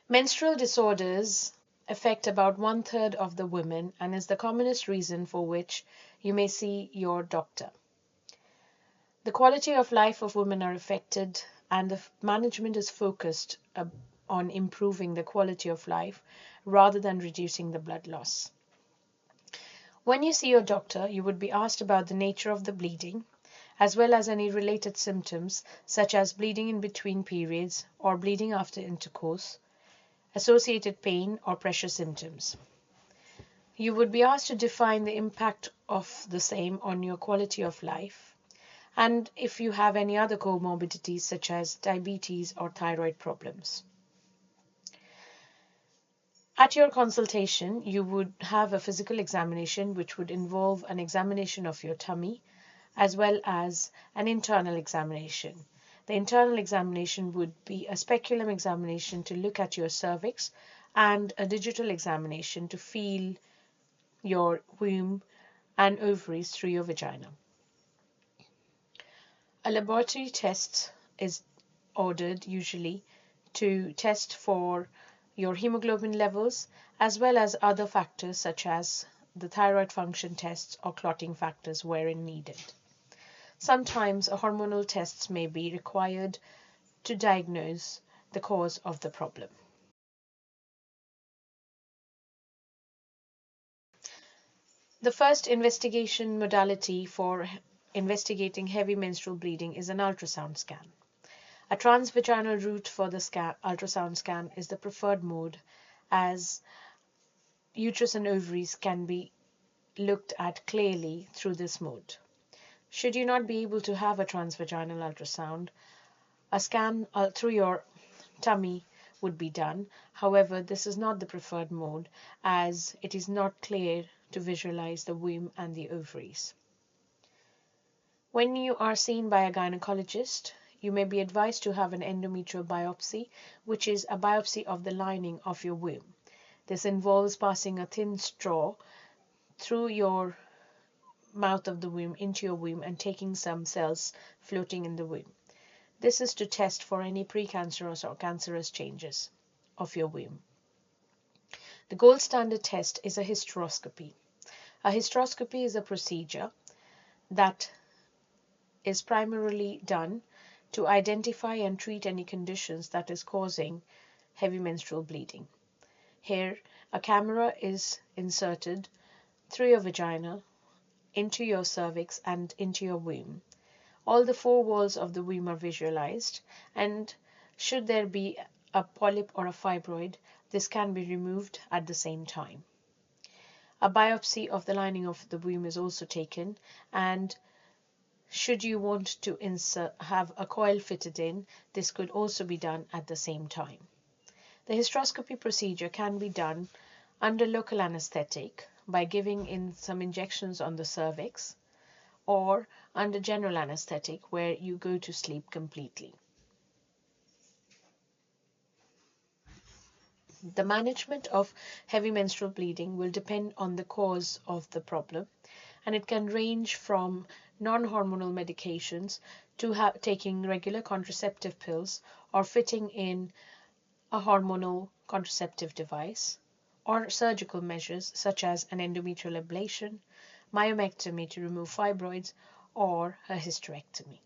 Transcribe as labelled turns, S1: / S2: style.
S1: Menstrual disorders affect about one-third of the women and is the commonest reason for which you may see your doctor. The quality of life of women are affected, and the management is focused on improving the quality of life rather than reducing the blood loss. When you see your doctor, you would be asked about the nature of the bleeding, as well as any related symptoms such as bleeding in between periods or bleeding after intercourse, associated pain or pressure symptoms. You would be asked to define the impact of the same on your quality of life, and if you have any other comorbidities such as diabetes or thyroid problems. At your consultation, you would have a physical examination which would involve an examination of your tummy as well as an internal examination. The internal examination would be a speculum examination to look at your cervix and a digital examination to feel your womb and ovaries through your vagina. A laboratory test is ordered usually to test for your hemoglobin levels as well as other factors such as the thyroid function tests or clotting factors wherein needed. Sometimes hormonal tests may be required to diagnose the cause of the problem. The first investigation modality for investigating heavy menstrual bleeding is an ultrasound scan. A transvaginal route for the ultrasound scan is the preferred mode, as uterus and ovaries can be looked at clearly through this mode. Should you not be able to have a transvaginal ultrasound, a scan through your tummy would be done. However, this is not the preferred mode as it is not clear to visualize the womb and the ovaries. When you are seen by a gynecologist, you may be advised to have an endometrial biopsy, which is a biopsy of the lining of your womb. This involves passing a thin straw through your mouth of the womb into your womb and taking some cells floating in the womb. This is to test for any precancerous or cancerous changes of your womb. The gold standard test is a hysteroscopy. A hysteroscopy is a procedure that is primarily done to identify and treat any conditions that is causing heavy menstrual bleeding. Here, a camera is inserted through your vagina, into your cervix and into your womb. All the four walls of the womb are visualized, and should there be a polyp or a fibroid, this can be removed at the same time. A biopsy of the lining of the womb is also taken, and should you want to have a coil fitted in, this could also be done at the same time. The hysteroscopy procedure can be done under local anesthetic by giving in some injections on the cervix, or under general anesthetic where you go to sleep completely. The management of heavy menstrual bleeding will depend on the cause of the problem, and it can range from non-hormonal medications to taking regular contraceptive pills or fitting in a hormonal contraceptive device, or surgical measures such as an endometrial ablation, myomectomy to remove fibroids, or a hysterectomy.